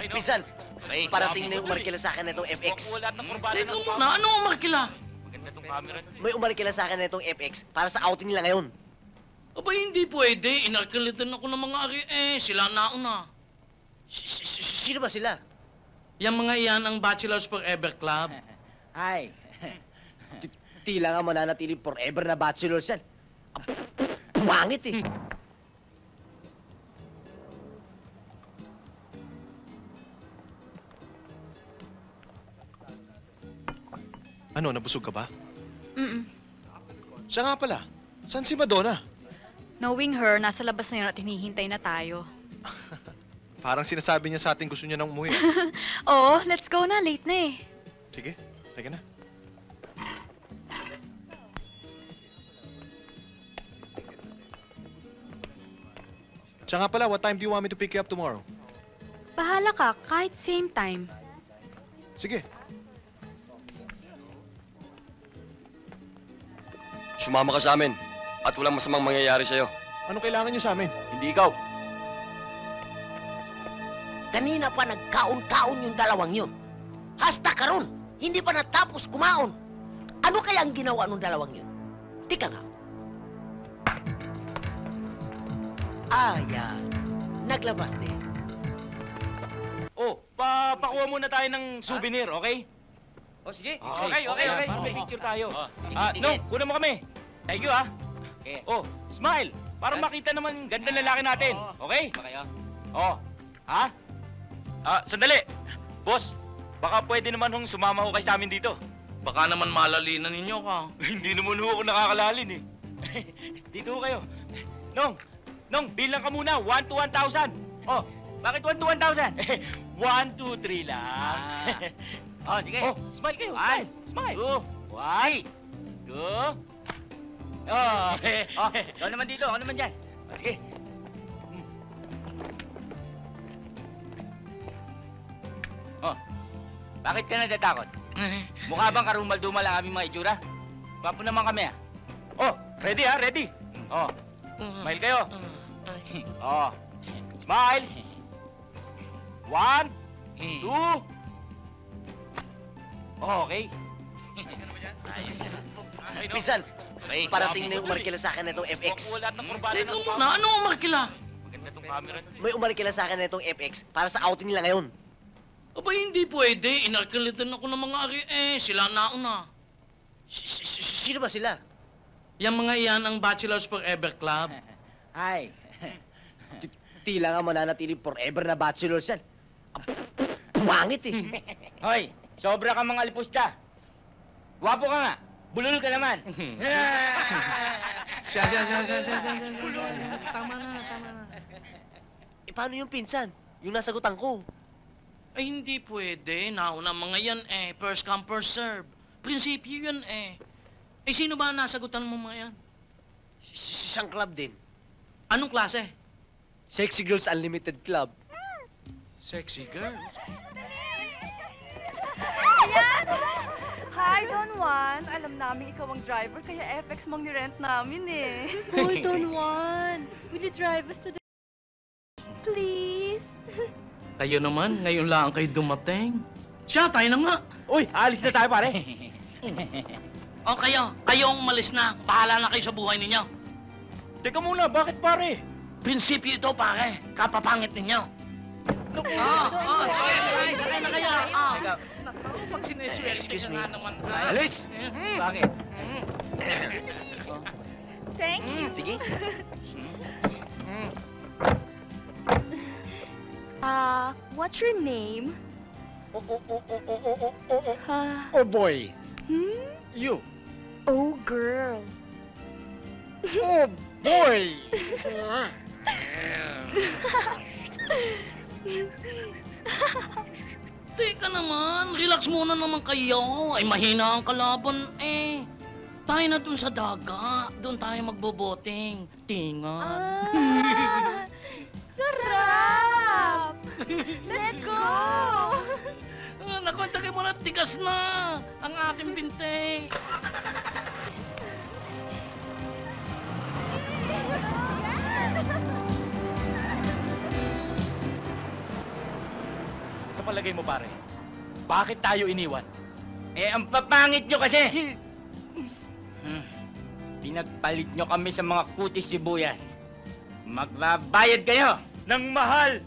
Pinsan, parating na yung umarkila sa akin na itong FX. Teka muna, ano umarkila? May umarkila sa akin na itong FX para sa outing nila ngayon. Aba, hindi pwede. Inarkilitan ako ng mga ari. Sila nauna. Sino ba sila? Yang mga iyan ang Bachelors Forever Club. Ay. Tila nga mananatiling forever na bachelors yan. Pumangit eh. Ano, nabusog ka ba? Mm-mm. Siya nga pala. Saan si Madonna? Knowing her, nasa labas na yun at hinihintay na tayo. Parang sinasabi niya sa atin gusto niya nang umuwi. Oo, let's go na. Late na eh. Sige, teka na. Siya nga pala, what time do you want me to pick you up tomorrow? Bahala ka, kahit same time. Sige. Sumama ka sa amin at walang masamang mangyayari sa'yo. Anong kailangan niyo sa amin? Hindi ikaw. Kanina pa nagkaon-kaon yung dalawang yun. Hasta karon, hindi pa natapos kumaon. Ano kaya ang ginawa ng dalawang yun? Tika nga. Yan. Naglabas din. Oh, papakuha muna tayo ng souvenir, okay? O, sige. Okay. Para may picture tayo. No, kunan mo kami. Thank you, Okay. Oh, smile. Para makita naman yung ganda ng lalaki natin. Okay? Oh, ha? Sandali. Boss, baka pwede naman hong sumama ho kayo sa amin dito. Baka naman malalinan ninyo ka. Hindi naman ho ako nakakalaalin eh. Dito ho kayo. Nong, bilang ka muna. 1 to 1,000. Oh, bakit 1 to 1,000? 1, 2, 3 lang. Oh, sige. Oh, smile kayo. Smile. 1, 2. Oh, ikaw naman dito. Ako naman dyan. Oh, sige. Oh, bakit ka natatakot? Mukha bang karumal-dumal ang aming mga itsura? Papo naman kami, Oh, ready, ready. Oh, smile kayo. Oh, smile. 1, 2. Oh, okay. Pinsan, parating na yung umarkila sa akin na itong FX. Teka muna, ano umarkila? May umarkila sa akin na itong FX para sa outing nila ngayon. Aba, hindi pwede. Inarkilitan ako ng mga ari. Sila nauna. Sino ba sila? Yang mga iyan ang Bachelors Forever Club. Ay. Tila nga mananatiling forever na bachelors yan. Pumangit eh. Hoy, sobra ka mga lipusta. Gwapo ka nga. Bulol ka naman. Siya. Tama na. Paano yung pinsan? Yung nasagutan ko. Ay, hindi pwede. Nauna mga yan First come, first serve. Prinsipyo yan sino ba ang nasagutan mo mga yan? Isang club din. Anong klase? Sexy Girls Unlimited Club. Sexy girls. Ayan! Hi, Don Juan. Alam namin ikaw ang driver, kaya FX mang nirent namin eh. Hoy, Don Juan. Will you drive us to the... Please? Kayo naman, ngayon lang kayo dumating. Siya, tayo na nga. Uy, alis na tayo, pare. O kayo ang umalis na. Bahala na kayo sa buhay ninyo. Teka muna, bakit pare? Prinsipyo ito, pare. Kapapangit ninyo. Sakay na kayo. Pag sineswerte ka nga naman. Alis! Bakit? Thank you. Sige. What's your name? Oh boy. You. Oh, girl. Oh boy. Teka naman, relax muna naman kayo. Ay, mahina ang kalaban Tayo na dun sa daga. Doon tayo magboboting. Tinga. Sarap! Let's go! Naku, tagay mo na, tigas na ang aking binte. Sa palagay mo, pare, bakit tayo iniwan? Eh, ang papangit nyo kasi. Pinagpalit nyo kami sa mga kutis sibuyas. Magbabayad kayo ng mahal.